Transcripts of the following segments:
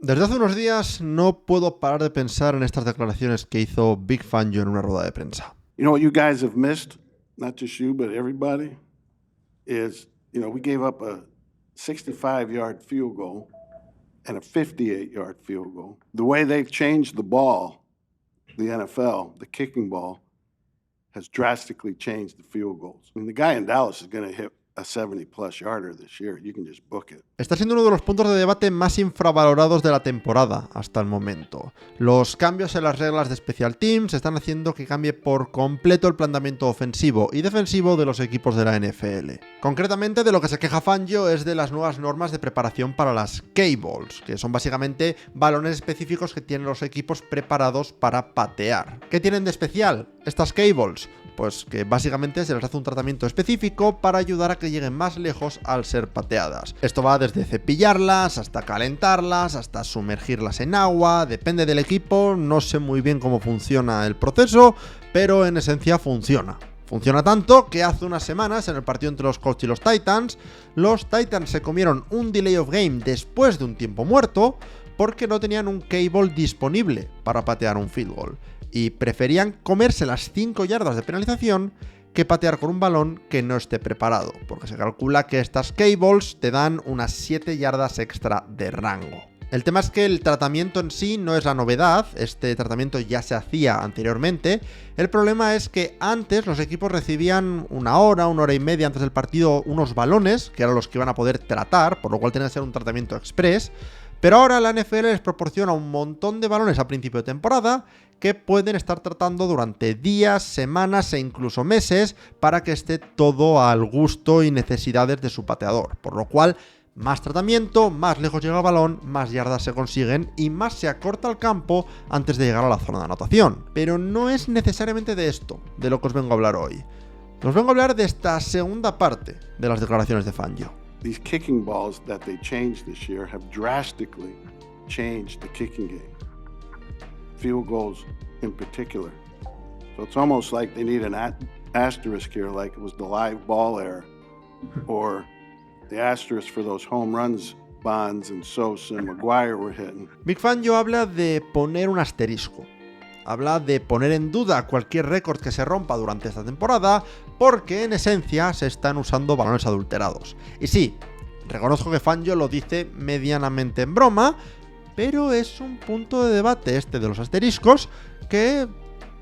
Desde hace unos días no puedo parar de pensar en estas declaraciones que hizo Big Fangio en una rueda de prensa. You know what you guys have missed, not just you, but everybody, is, we gave up a 65-yard field goal and a 58-yard field goal. The way they've changed the ball, the NFL, the kicking ball, has drastically changed the field goals. I mean, the guy in Dallas is going to hit a 70-plus yarder this year. You can just book it. Está siendo uno de los puntos de debate más infravalorados de la temporada hasta el momento. Los cambios en las reglas de Special Teams están haciendo que cambie por completo el planteamiento ofensivo y defensivo de los equipos de la NFL. Concretamente, de lo que se queja Fangio es de las nuevas normas de preparación para las K-Balls, que son básicamente balones específicos que tienen los equipos preparados para patear. ¿Qué tienen de especial estas K-Balls? Pues que básicamente se les hace un tratamiento específico para ayudar a que lleguen más lejos al ser pateadas. Esto va desde cepillarlas, hasta calentarlas, hasta sumergirlas en agua, depende del equipo, no sé muy bien cómo funciona el proceso, pero en esencia funciona. Funciona tanto que hace unas semanas, en el partido entre los Colts y los Titans se comieron un delay of game después de un tiempo muerto porque no tenían un K-Ball disponible para patear un field goal. Y preferían comerse las 5 yardas de penalización que patear con un balón que no esté preparado, porque se calcula que estas K-Balls te dan unas 7 yardas extra de rango. El tema es que el tratamiento en sí no es la novedad, este tratamiento ya se hacía anteriormente. El problema es que antes los equipos recibían una hora y media antes del partido unos balones, que eran los que iban a poder tratar, por lo cual tenía que ser un tratamiento express. Pero ahora la NFL les proporciona un montón de balones a principio de temporada que pueden estar tratando durante días, semanas e incluso meses para que esté todo al gusto y necesidades de su pateador. Por lo cual, más tratamiento, más lejos llega el balón, más yardas se consiguen y más se acorta el campo antes de llegar a la zona de anotación. Pero no es necesariamente de esto de lo que os vengo a hablar hoy. Os vengo a hablar de esta segunda parte de las declaraciones de Fangio. These kicking balls that they changed this year have drastically changed the kicking game. Field goals in particular. So it's almost like they need an asterisk here, like it was the live ball error, or the asterisk for those home runs Bonds and Sosa and Maguire were hitting. Big Fangio habla de poner un asterisco. Habla de poner en duda cualquier récord que se rompa durante esta temporada porque en esencia se están usando balones adulterados. Y sí, reconozco que Fangio lo dice medianamente en broma, pero es un punto de debate este de los asteriscos que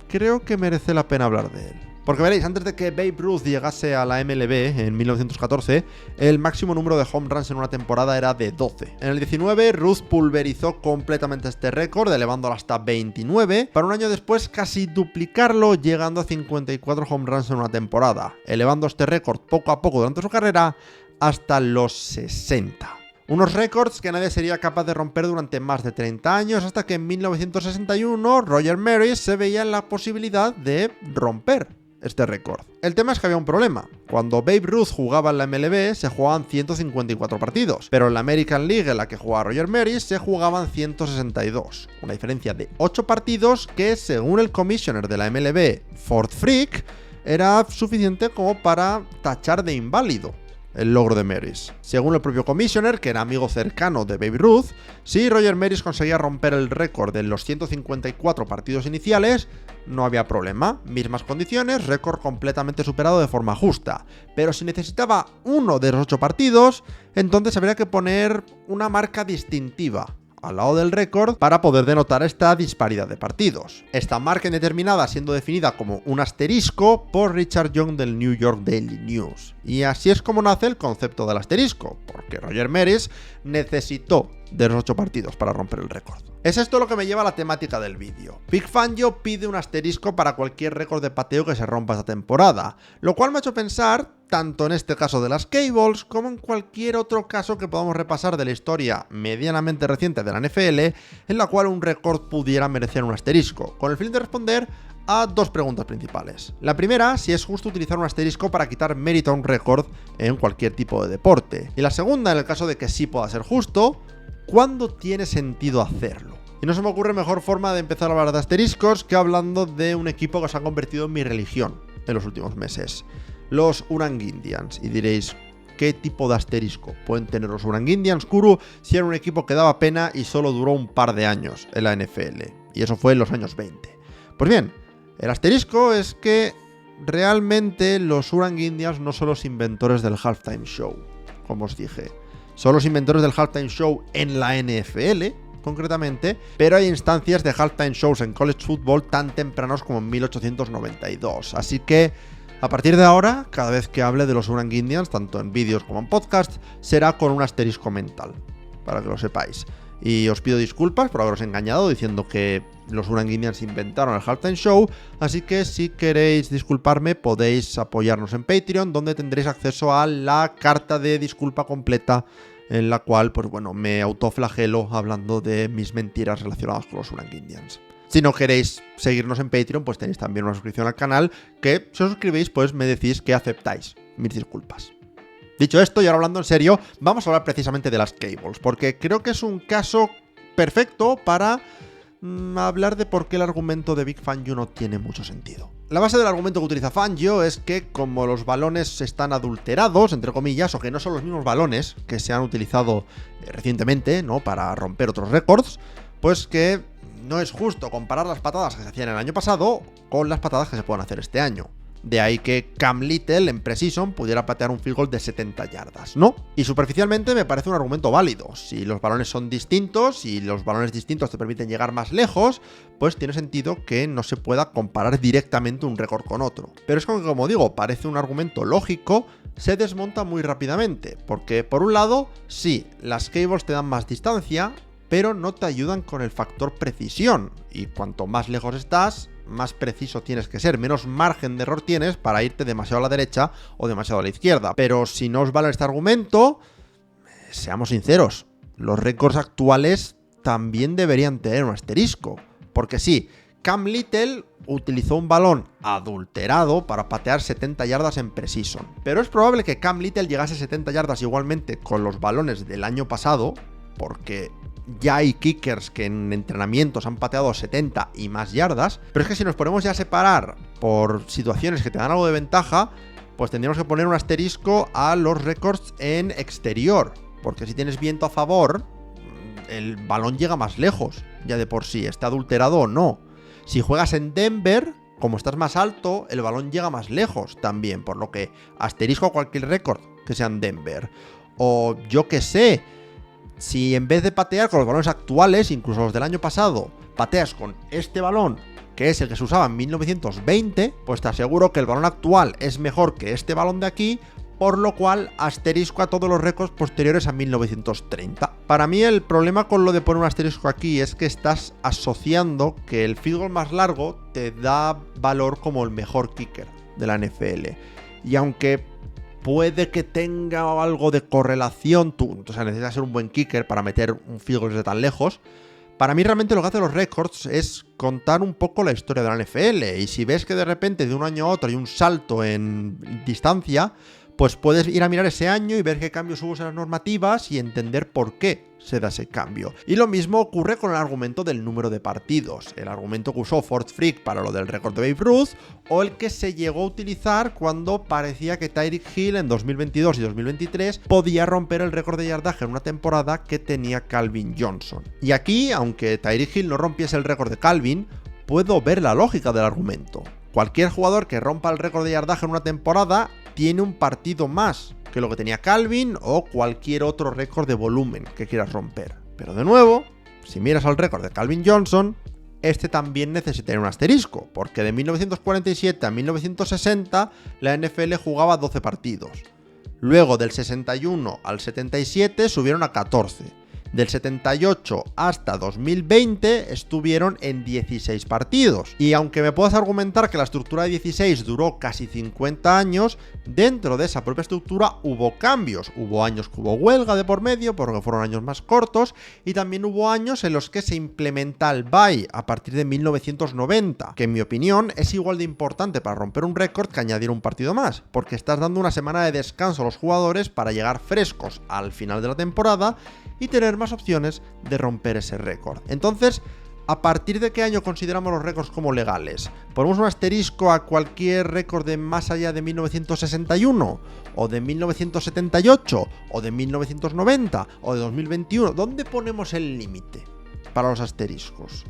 creo que merece la pena hablar de él. Porque veréis, antes de que Babe Ruth llegase a la MLB en 1914, el máximo número de home runs en una temporada era de 12. En el 19, Ruth pulverizó completamente este récord, elevándolo hasta 29, para un año después casi duplicarlo, llegando a 54 home runs en una temporada, elevando este récord poco a poco durante su carrera hasta los 60. Unos récords que nadie sería capaz de romper durante más de 30 años, hasta que en 1961 Roger Maris se veía en la posibilidad de romper este récord. El tema es que había un problema. Cuando Babe Ruth jugaba en la MLB se jugaban 154 partidos, pero en la American League en la que jugaba Roger Maris se jugaban 162. Una diferencia de 8 partidos que, según el commissioner de la MLB, Ford Frick, era suficiente como para tachar de inválido el logro de Maris. Según el propio commissioner, que era amigo cercano de Babe Ruth, si Roger Maris conseguía romper el récord en los 154 partidos iniciales, no había problema. Mismas condiciones, récord completamente superado de forma justa. Pero si necesitaba uno de los 8 partidos, entonces habría que poner una marca distintiva al lado del récord para poder denotar esta disparidad de partidos. Esta marca indeterminada siendo definida como un asterisco por Richard Young del New York Daily News. Y así es como nace el concepto del asterisco, porque Roger Maris necesitó de los 8 partidos para romper el récord. Es esto lo que me lleva a la temática del vídeo. Big Fangio pide un asterisco para cualquier récord de pateo que se rompa esta temporada, lo cual me ha hecho pensar, tanto en este caso de las K-Balls, como en cualquier otro caso que podamos repasar de la historia medianamente reciente de la NFL, en la cual un récord pudiera merecer un asterisco, con el fin de responder a 2 preguntas principales. La primera, si es justo utilizar un asterisco para quitar mérito a un récord en cualquier tipo de deporte. Y la segunda, en el caso de que sí pueda ser justo, ¿cuándo tiene sentido hacerlo? Y no se me ocurre mejor forma de empezar a hablar de asteriscos que hablando de un equipo que se ha convertido en mi religión en los últimos meses, los Oorang Indians. Y diréis, qué tipo de asterisco pueden tener los Orange Indians, Kuru, si era un equipo que daba pena y solo duró un par de años en la NFL. Y eso fue en los años 20. Pues bien, el asterisco es que realmente los Orange Indians no son los inventores del halftime show, como os dije. Son los inventores del halftime show en la NFL, concretamente, pero hay instancias de halftime shows en college football tan tempranos como en 1892. Así que, a partir de ahora, cada vez que hable de los Orange Indians, tanto en vídeos como en podcast, será con un asterisco mental, para que lo sepáis. Y os pido disculpas por haberos engañado diciendo que los Orange Indians inventaron el halftime show, así que si queréis disculparme podéis apoyarnos en Patreon, donde tendréis acceso a la carta de disculpa completa en la cual, pues bueno, me autoflagelo hablando de mis mentiras relacionadas con los Orange Indians. Si no queréis seguirnos en Patreon, pues tenéis también una suscripción al canal que, si os suscribís, pues me decís que aceptáis mis disculpas. Dicho esto, y ahora hablando en serio, vamos a hablar precisamente de las cables, porque creo que es un caso perfecto para hablar de por qué el argumento de Vic Fangio no tiene mucho sentido. La base del argumento que utiliza Fangio es que como los balones están adulterados, entre comillas, o que no son los mismos balones que se han utilizado recientemente, ¿no?, para romper otros récords, pues que no es justo comparar las patadas que se hacían el año pasado con las patadas que se pueden hacer este año. De ahí que Cam Little en Precision pudiera patear un field goal de 70 yardas, ¿no? Y superficialmente me parece un argumento válido. Si los balones son distintos y los balones distintos te permiten llegar más lejos, pues tiene sentido que no se pueda comparar directamente un récord con otro. Pero es como digo, parece un argumento lógico, se desmonta muy rápidamente. Porque por un lado, sí, las cables te dan más distancia, pero no te ayudan con el factor precisión. Y cuanto más lejos estás, más preciso tienes que ser, menos margen de error tienes para irte demasiado a la derecha o demasiado a la izquierda. Pero si no os vale este argumento, seamos sinceros, los récords actuales también deberían tener un asterisco. Porque sí, Cam Little utilizó un balón adulterado para patear 70 yardas en Precision. Pero es probable que Cam Little llegase a 70 yardas igualmente con los balones del año pasado, porque ya hay kickers que en entrenamientos han pateado 70 y más yardas, pero es que si nos ponemos ya a separar por situaciones que te dan algo de ventaja, pues tendríamos que poner un asterisco a los récords en exterior, porque si tienes viento a favor, el balón llega más lejos, ya de por sí, esté adulterado o no. Si juegas en Denver, como estás más alto, el balón llega más lejos también, por lo que asterisco a cualquier récord que sea en Denver. O yo que sé, si en vez de patear con los balones actuales, incluso los del año pasado, pateas con este balón, que es el que se usaba en 1920, pues te aseguro que el balón actual es mejor que este balón de aquí, por lo cual asterisco a todos los récords posteriores a 1930. Para mí el problema con lo de poner un asterisco aquí es que estás asociando que el field goal más largo te da valor como el mejor kicker de la NFL. Y aunque puede que tenga algo de correlación, o sea, necesitas ser un buen kicker para meter un field goal desde tan lejos. Para mí realmente lo que hacen los récords es contar un poco la historia de la NFL. Y si ves que de repente de un año a otro hay un salto en distancia, pues puedes ir a mirar ese año y ver qué cambios hubo en las normativas y entender por qué se da ese cambio. Y lo mismo ocurre con el argumento del número de partidos, el argumento que usó Fort Frick para lo del récord de Babe Ruth, o el que se llegó a utilizar cuando parecía que Tyreek Hill en 2022 y 2023 podía romper el récord de yardaje en una temporada que tenía Calvin Johnson. Y aquí, aunque Tyreek Hill no rompiese el récord de Calvin, puedo ver la lógica del argumento. Cualquier jugador que rompa el récord de yardaje en una temporada tiene un partido más que lo que tenía Calvin o cualquier otro récord de volumen que quieras romper. Pero de nuevo, si miras al récord de Calvin Johnson, este también necesita un asterisco, porque de 1947 a 1960 la NFL jugaba 12 partidos. Luego del 61 al 77 subieron a 14. Del 78 hasta 2020 estuvieron en 16 partidos. Y aunque me puedas argumentar que la estructura de 16 duró casi 50 años, dentro de esa propia estructura hubo cambios. Hubo años que hubo huelga de por medio, porque fueron años más cortos, y también hubo años en los que se implementa el bye a partir de 1990, que en mi opinión es igual de importante para romper un récord que añadir un partido más, porque estás dando una semana de descanso a los jugadores para llegar frescos al final de la temporada y tener más opciones de romper ese récord. Entonces, ¿A partir de qué año consideramos los récords como legales? ¿Ponemos un asterisco a cualquier récord de más allá de 1961? ¿O de 1978? ¿O de 1990? ¿O de 2021? ¿Dónde ponemos el límite para los asteriscos?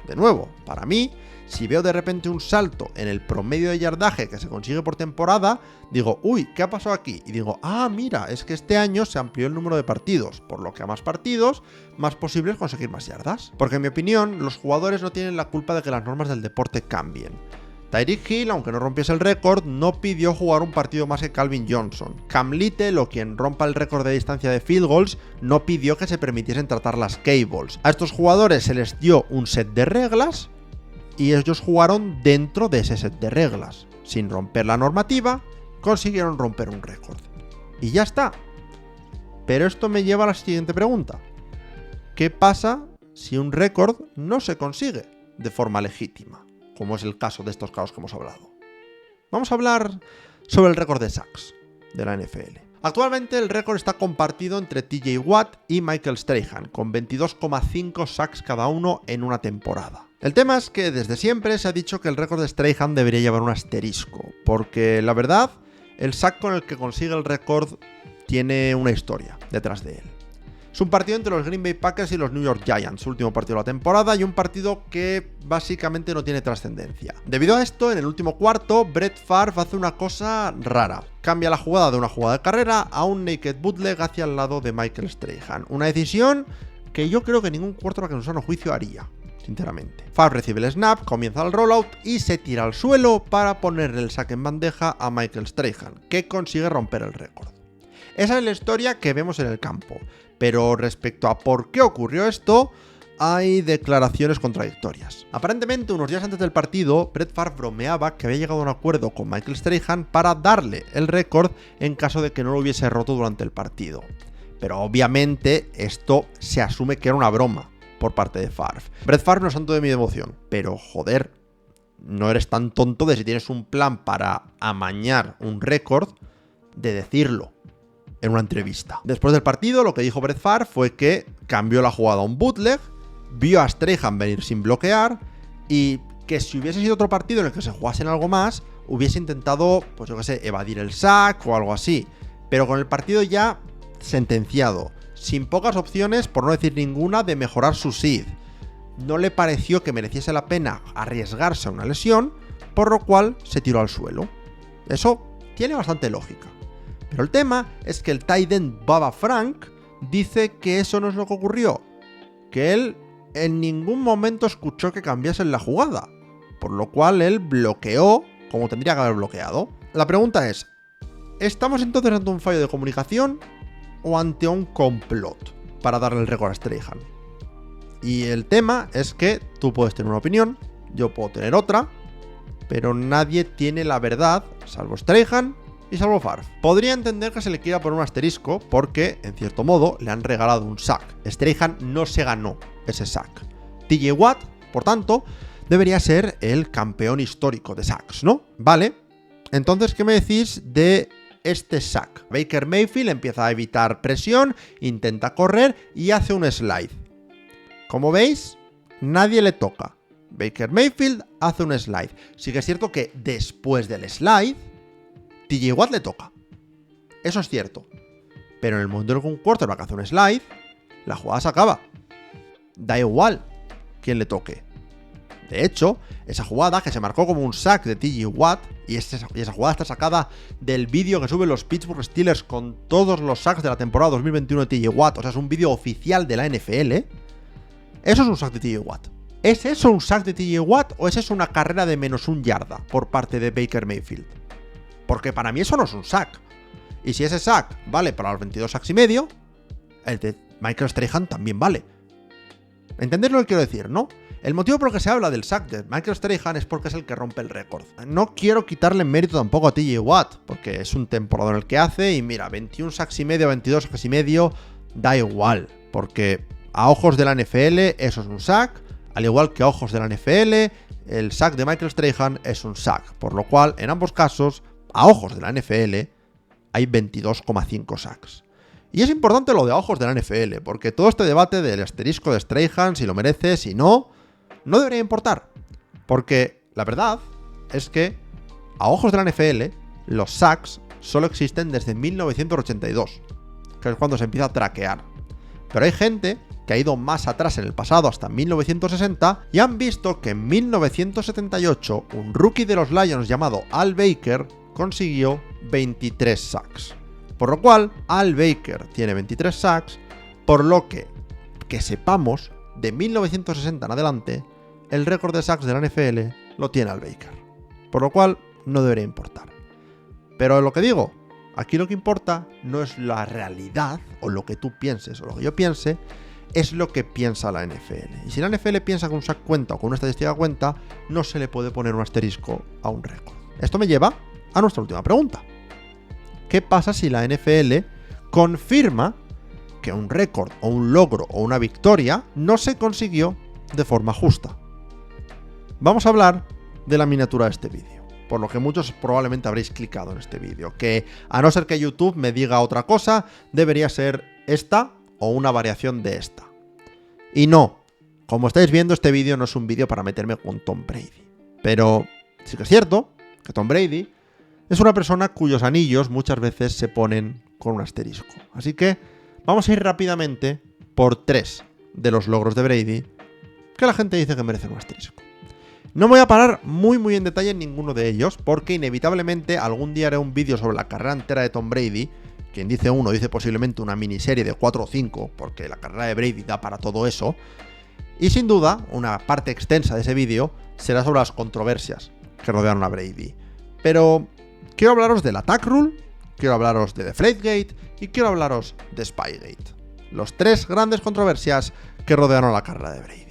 De nuevo, para mí, si veo de repente un salto en el promedio de yardaje que se consigue por temporada, digo, uy, ¿qué ha pasado aquí? Y digo, mira, es que este año se amplió el número de partidos, por lo que a más partidos, más posible es conseguir más yardas. Porque en mi opinión, los jugadores no tienen la culpa de que las normas del deporte cambien. Tyreek Hill, aunque no rompiese el récord, no pidió jugar un partido más que Calvin Johnson. Cam Little, o quien rompa el récord de distancia de field goals, no pidió que se permitiesen tratar las K-balls. A estos jugadores se les dio un set de reglas y ellos jugaron dentro de ese set de reglas. Sin romper la normativa, consiguieron romper un récord. Y ya está. Pero esto me lleva a la siguiente pregunta. ¿Qué pasa si un récord no se consigue de forma legítima? Como es el caso de estos casos que hemos hablado. Vamos a hablar sobre el récord de sacks de la NFL. Actualmente el récord está compartido entre TJ Watt y Michael Strahan, con 22,5 sacks cada uno en una temporada. El tema es que desde siempre se ha dicho que el récord de Strahan debería llevar un asterisco, porque la verdad, el sack con el que consigue el récord tiene una historia detrás de él. Es un partido entre los Green Bay Packers y los New York Giants, último partido de la temporada, y un partido que básicamente no tiene trascendencia. Debido a esto, en el último cuarto, Brett Favre hace una cosa rara. Cambia la jugada de una jugada de carrera a un naked bootleg hacia el lado de Michael Strahan. Una decisión que yo creo que ningún quarterback en su sano juicio haría, sinceramente. Favre recibe el snap, comienza el rollout y se tira al suelo para ponerle el saque en bandeja a Michael Strahan, que consigue romper el récord. Esa es la historia que vemos en el campo. Pero respecto a por qué ocurrió esto, hay declaraciones contradictorias. Aparentemente, unos días antes del partido, Brett Favre bromeaba que había llegado a un acuerdo con Michael Strahan para darle el récord en caso de que no lo hubiese roto durante el partido. Pero obviamente esto se asume que era una broma por parte de Favre. Brett Favre no es santo de mi devoción, pero joder, no eres tan tonto de si tienes un plan para amañar un récord de decirlo en una entrevista. Después del partido, lo que dijo Brett Favre fue que cambió la jugada a un bootleg, vio a Strahan venir sin bloquear y que si hubiese sido otro partido en el que se jugasen algo más, hubiese intentado, pues yo qué sé, evadir el sack o algo así. Pero con el partido ya sentenciado, sin pocas opciones, por no decir ninguna, de mejorar su seed. No le pareció que mereciese la pena arriesgarse a una lesión, por lo cual se tiró al suelo. Eso tiene bastante lógica. Pero el tema es que el tight end Bubba Frank dice que eso no es lo que ocurrió, que él en ningún momento escuchó que cambiasen la jugada, por lo cual él bloqueó como tendría que haber bloqueado. La pregunta es, ¿estamos entonces ante un fallo de comunicación o ante un complot para darle el récord a Strahan? Y el tema es que tú puedes tener una opinión, yo puedo tener otra, pero nadie tiene la verdad, salvo Strahan y salvo Favre. Podría entender que se le quiera poner un asterisco porque, en cierto modo, le han regalado un sack. Strahan no se ganó ese sack. TJ Watt, por tanto, debería ser el campeón histórico de sacks, ¿no? Vale, entonces, ¿qué me decís de este sack? Baker Mayfield empieza a evitar presión, intenta correr y hace un slide. Como veis, nadie le toca. Baker Mayfield hace un slide. Sí que es cierto que después del slide, TJ Watt le toca. Eso es cierto. Pero en el momento en que un quarterback hace un slide, la jugada se acaba. Da igual quién le toque. De hecho, esa jugada que se marcó como un sack de TJ Watt, y esa jugada está sacada del vídeo que suben los Pittsburgh Steelers con todos los sacks de la temporada 2021 de TJ Watt, o sea, es un vídeo oficial de la NFL, eso es un sack de TJ Watt. ¿Es eso un sack de TJ Watt o es eso una carrera de -1 yarda por parte de Baker Mayfield? Porque para mí eso no es un sack. Y si ese sack vale para los 22 sacks y medio, el de Michael Strahan también vale. ¿Entendéis lo que quiero decir, no? El motivo por el que se habla del sack de Michael Strahan es porque es el que rompe el récord. No quiero quitarle mérito tampoco a TJ Watt, porque es un temporada en el que hace y mira, 21 sacks y medio, 22 sacks y medio, da igual. Porque a ojos de la NFL eso es un sack, al igual que a ojos de la NFL el sack de Michael Strahan es un sack. Por lo cual, en ambos casos, a ojos de la NFL, hay 22,5 sacks. Y es importante lo de a ojos de la NFL, porque todo este debate del asterisco de Strahan, si lo merece, si no, no debería importar, porque la verdad es que, a ojos de la NFL, los sacks solo existen desde 1982, que es cuando se empieza a traquear. Pero hay gente que ha ido más atrás en el pasado, hasta 1960, y han visto que en 1978 un rookie de los Lions llamado Al Baker consiguió 23 sacks. Por lo cual, Al Baker tiene 23 sacks, por lo que sepamos, de 1960 en adelante, el récord de sacks de la NFL lo tiene Al Baker. Por lo cual, no debería importar. Pero lo que digo, aquí lo que importa no es la realidad, o lo que tú pienses, o lo que yo piense, es lo que piensa la NFL. Y si la NFL piensa que un sack cuenta o con una estadística cuenta, no se le puede poner un asterisco a un récord. Esto me lleva a nuestra última pregunta. ¿Qué pasa si la NFL confirma que un récord o un logro o una victoria no se consiguió de forma justa? Vamos a hablar de la miniatura de este vídeo, por lo que muchos probablemente habréis clicado en este vídeo, que a no ser que YouTube me diga otra cosa, debería ser esta o una variación de esta. Y no, como estáis viendo, este vídeo no es un vídeo para meterme con Tom Brady. Pero sí que es cierto que Tom Brady es una persona cuyos anillos muchas veces se ponen con un asterisco. Así que vamos a ir rápidamente por 3 de los logros de Brady que la gente dice que merecen un asterisco. No me voy a parar muy en detalle en ninguno de ellos, porque inevitablemente algún día haré un vídeo sobre la carrera entera de Tom Brady. Quien dice uno, dice posiblemente una miniserie de 4 o 5, porque la carrera de Brady da para todo eso. Y sin duda, una parte extensa de ese vídeo será sobre las controversias que rodearon a Brady. Pero quiero hablaros del Attack Rule, quiero hablaros de Deflategate y quiero hablaros de Spygate. Los 3 grandes controversias que rodearon la carrera de Brady.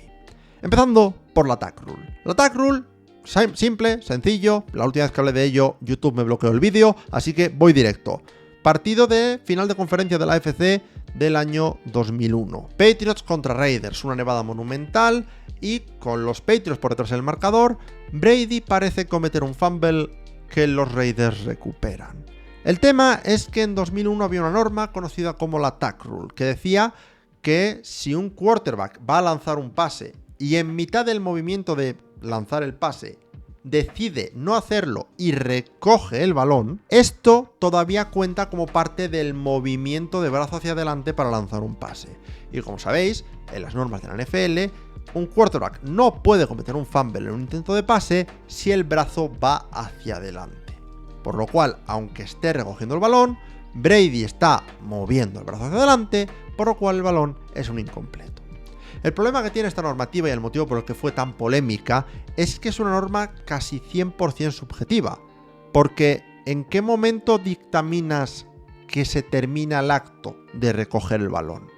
Empezando por la Attack Rule. La Attack Rule, simple, sencillo. La última vez que hablé de ello, YouTube me bloqueó el vídeo, así que voy directo. Partido de final de conferencia de la AFC del año 2001. Patriots contra Raiders, una nevada monumental, y con los Patriots por detrás del marcador, Brady parece cometer un fumble que los Raiders recuperan. El tema es que en 2001 había una norma conocida como la Attack Rule, que decía que si un quarterback va a lanzar un pase y en mitad del movimiento de lanzar el pase decide no hacerlo y recoge el balón, esto todavía cuenta como parte del movimiento de brazo hacia adelante para lanzar un pase. Y como sabéis, en las normas de la NFL, un quarterback no puede cometer un fumble en un intento de pase si el brazo va hacia adelante. Por lo cual, aunque esté recogiendo el balón, Brady está moviendo el brazo hacia adelante, por lo cual el balón es un incompleto. El problema que tiene esta normativa y el motivo por el que fue tan polémica es que es una norma casi 100% subjetiva, porque ¿en qué momento dictaminas que se termina el acto de recoger el balón?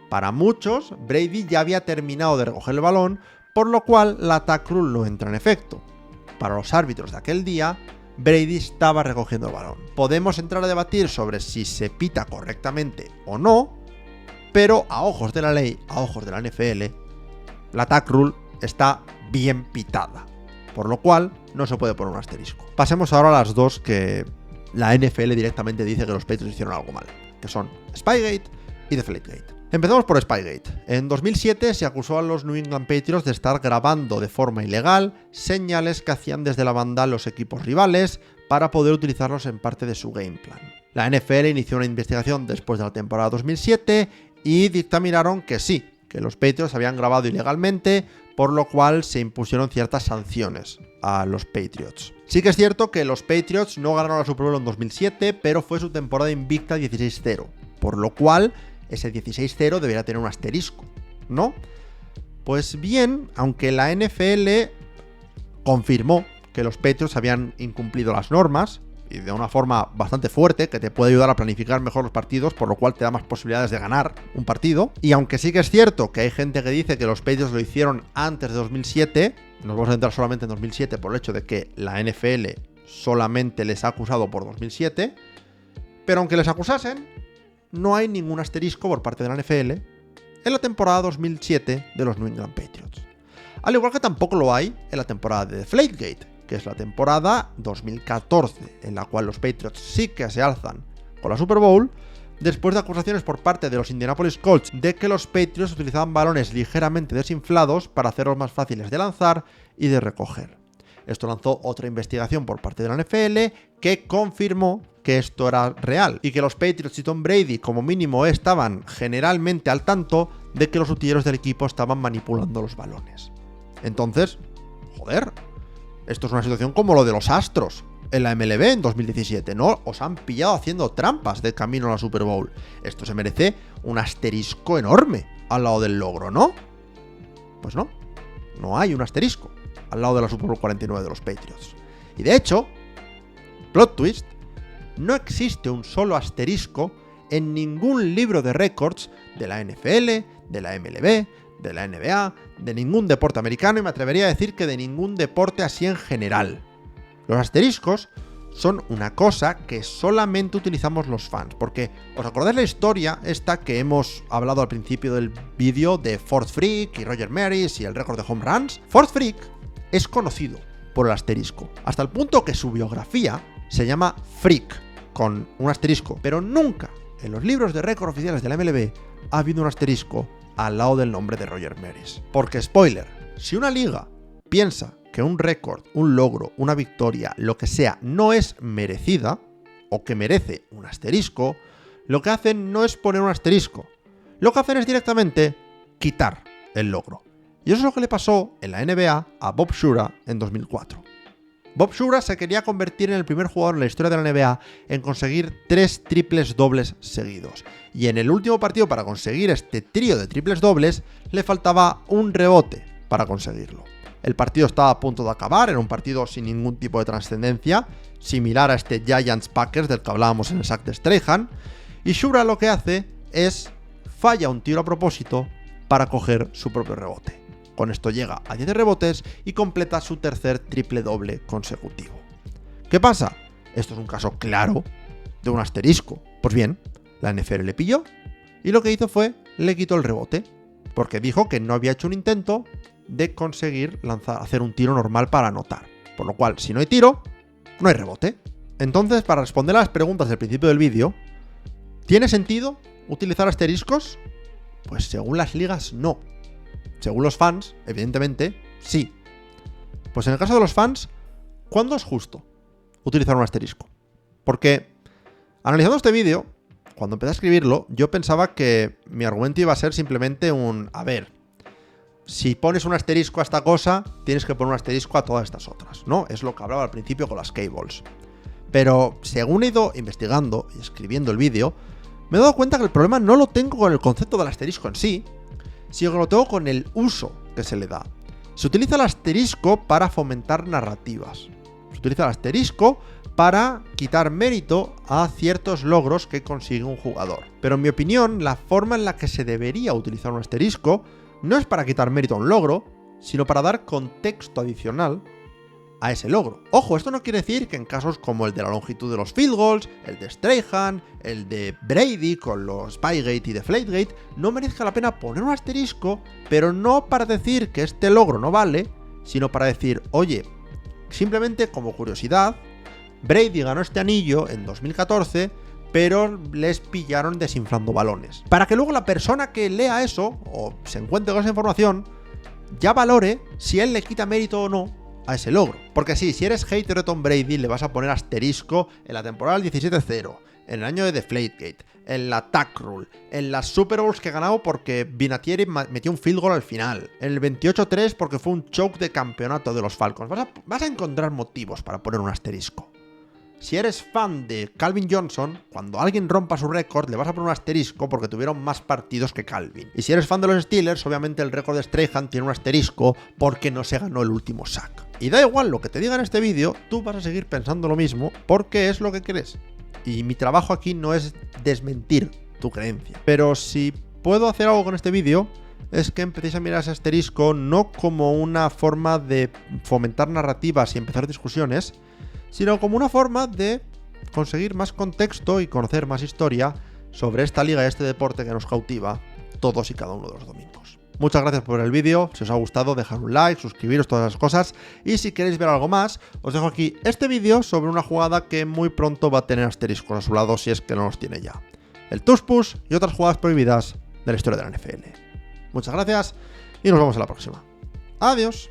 Para muchos, Brady ya había terminado de recoger el balón, por lo cual la Attack Rule no entra en efecto. Para los árbitros de aquel día, Brady estaba recogiendo el balón. Podemos entrar a debatir sobre si se pita correctamente o no, pero a ojos de la ley, a ojos de la NFL, la Attack Rule está bien pitada, por lo cual no se puede poner un asterisco. Pasemos ahora a las 2 que la NFL directamente dice que los Patriots hicieron algo mal, que son Spygate y Deflategate. Empezamos por Spygate. En 2007 se acusó a los New England Patriots de estar grabando de forma ilegal señales que hacían desde la banda los equipos rivales para poder utilizarlos en parte de su game plan. La NFL inició una investigación después de la temporada 2007 y dictaminaron que sí, que los Patriots habían grabado ilegalmente, por lo cual se impusieron ciertas sanciones a los Patriots. Sí que es cierto que los Patriots no ganaron la Super Bowl en 2007, pero fue su temporada invicta 16-0, por lo cual ese 16-0 debería tener un asterisco, ¿no? Pues bien, aunque la NFL confirmó que los Patriots habían incumplido las normas, y de una forma bastante fuerte, que te puede ayudar a planificar mejor los partidos, por lo cual te da más posibilidades de ganar un partido. Y aunque sí que es cierto que hay gente que dice que los Patriots lo hicieron antes de 2007, nos vamos a centrar solamente en 2007 por el hecho de que la NFL solamente les ha acusado por 2007, pero aunque les acusasen, no hay ningún asterisco por parte de la NFL en la temporada 2007 de los New England Patriots. Al igual que tampoco lo hay en la temporada de Deflategate, que es la temporada 2014, en la cual los Patriots sí que se alzan con la Super Bowl, después de acusaciones por parte de los Indianapolis Colts de que los Patriots utilizaban balones ligeramente desinflados para hacerlos más fáciles de lanzar y de recoger. Esto lanzó otra investigación por parte de la NFL que confirmó que esto era real y que los Patriots y Tom Brady como mínimo estaban generalmente al tanto de que los utilleros del equipo estaban manipulando los balones. Entonces, joder, esto es una situación como lo de los Astros en la MLB en 2017, ¿no? Os han pillado haciendo trampas de camino a la Super Bowl. Esto se merece un asterisco enorme al lado del logro, ¿no? Pues no, no hay un asterisco al lado de la Super Bowl 49 de los Patriots. Y de hecho, plot twist, no existe un solo asterisco en ningún libro de récords de la NFL, de la MLB, de la NBA, de ningún deporte americano y me atrevería a decir que de ningún deporte así en general. Los asteriscos son una cosa que solamente utilizamos los fans, porque ¿os acordáis la historia esta que hemos hablado al principio del vídeo de Fort Frick y Roger Maris y el récord de home runs? Fort Frick es conocido por el asterisco, hasta el punto que su biografía se llama Frick, con un asterisco, pero nunca en los libros de récord oficiales de la MLB ha habido un asterisco al lado del nombre de Roger Maris. Porque, spoiler, si una liga piensa que un récord, un logro, una victoria, lo que sea, no es merecida, o que merece un asterisco, lo que hacen no es poner un asterisco, lo que hacen es directamente quitar el logro. Y eso es lo que le pasó en la NBA a Bob Shura en 2004. Bob Shura se quería convertir en el primer jugador en la historia de la NBA en conseguir 3 triples dobles seguidos. Y en el último partido para conseguir este trío de triples dobles, le faltaba un rebote para conseguirlo. El partido estaba a punto de acabar, era un partido sin ningún tipo de trascendencia, similar a este Giants-Packers del que hablábamos en el sack de Strahan, y Shura lo que hace es falla un tiro a propósito para coger su propio rebote. Con esto llega a 10 rebotes y completa su tercer triple doble consecutivo. ¿Qué pasa? Esto es un caso claro de un asterisco. Pues bien, la NFL le pilló y lo que hizo fue le quitó el rebote, porque dijo que no había hecho un intento de conseguir hacer un tiro normal para anotar. Por lo cual, si no hay tiro, no hay rebote. Entonces, para responder a las preguntas del principio del vídeo, ¿tiene sentido utilizar asteriscos? Pues según las ligas, no. Según los fans, evidentemente, sí. Pues en el caso de los fans, ¿cuándo es justo utilizar un asterisco? Porque, analizando este vídeo, cuando empecé a escribirlo, yo pensaba que mi argumento iba a ser simplemente a ver, si pones un asterisco a esta cosa, tienes que poner un asterisco a todas estas otras, ¿no? Es lo que hablaba al principio con las K-Balls. Pero, según he ido investigando y escribiendo el vídeo, me he dado cuenta que el problema no lo tengo con el concepto del asterisco en sí, sino que lo tengo con el uso que se le da. Se utiliza el asterisco para fomentar narrativas. Se utiliza el asterisco para quitar mérito a ciertos logros que consigue un jugador. Pero en mi opinión, la forma en la que se debería utilizar un asterisco no es para quitar mérito a un logro, sino para dar contexto adicional a ese logro. Ojo, esto no quiere decir que en casos como el de la longitud de los field goals, el de Strahan, el de Brady con los Spygate y Deflategate, no merezca la pena poner un asterisco, pero no para decir que este logro no vale, sino para decir, oye, simplemente como curiosidad, Brady ganó este anillo en 2014, pero les pillaron desinflando balones. Para que luego la persona que lea eso, o se encuentre con esa información, ya valore si él le quita mérito o no a ese logro. Porque sí, si eres hater de Tom Brady, le vas a poner asterisco en la temporada del 17-0, en el año de Deflategate, en la Tack Rule, en las Super Bowls que ha ganado porque Vinatieri metió un field goal al final, en el 28-3 porque fue un choke de campeonato de los Falcons. Vas a encontrar motivos para poner un asterisco. Si eres fan de Calvin Johnson, cuando alguien rompa su récord, le vas a poner un asterisco porque tuvieron más partidos que Calvin. Y si eres fan de los Steelers, obviamente el récord de Strahan tiene un asterisco porque no se ganó el último sack. Y da igual lo que te diga en este vídeo, tú vas a seguir pensando lo mismo porque es lo que crees. Y mi trabajo aquí no es desmentir tu creencia. Pero si puedo hacer algo con este vídeo, es que empecéis a mirar ese asterisco no como una forma de fomentar narrativas y empezar discusiones, sino como una forma de conseguir más contexto y conocer más historia sobre esta liga y este deporte que nos cautiva todos y cada uno de los domingos. Muchas gracias por el vídeo, si os ha gustado dejad un like, suscribiros, todas esas cosas, y si queréis ver algo más, os dejo aquí este vídeo sobre una jugada que muy pronto va a tener asteriscos a su lado si es que no los tiene ya. el tush push y otras jugadas prohibidas de la historia de la NFL. Muchas gracias y nos vemos en la próxima. Adiós.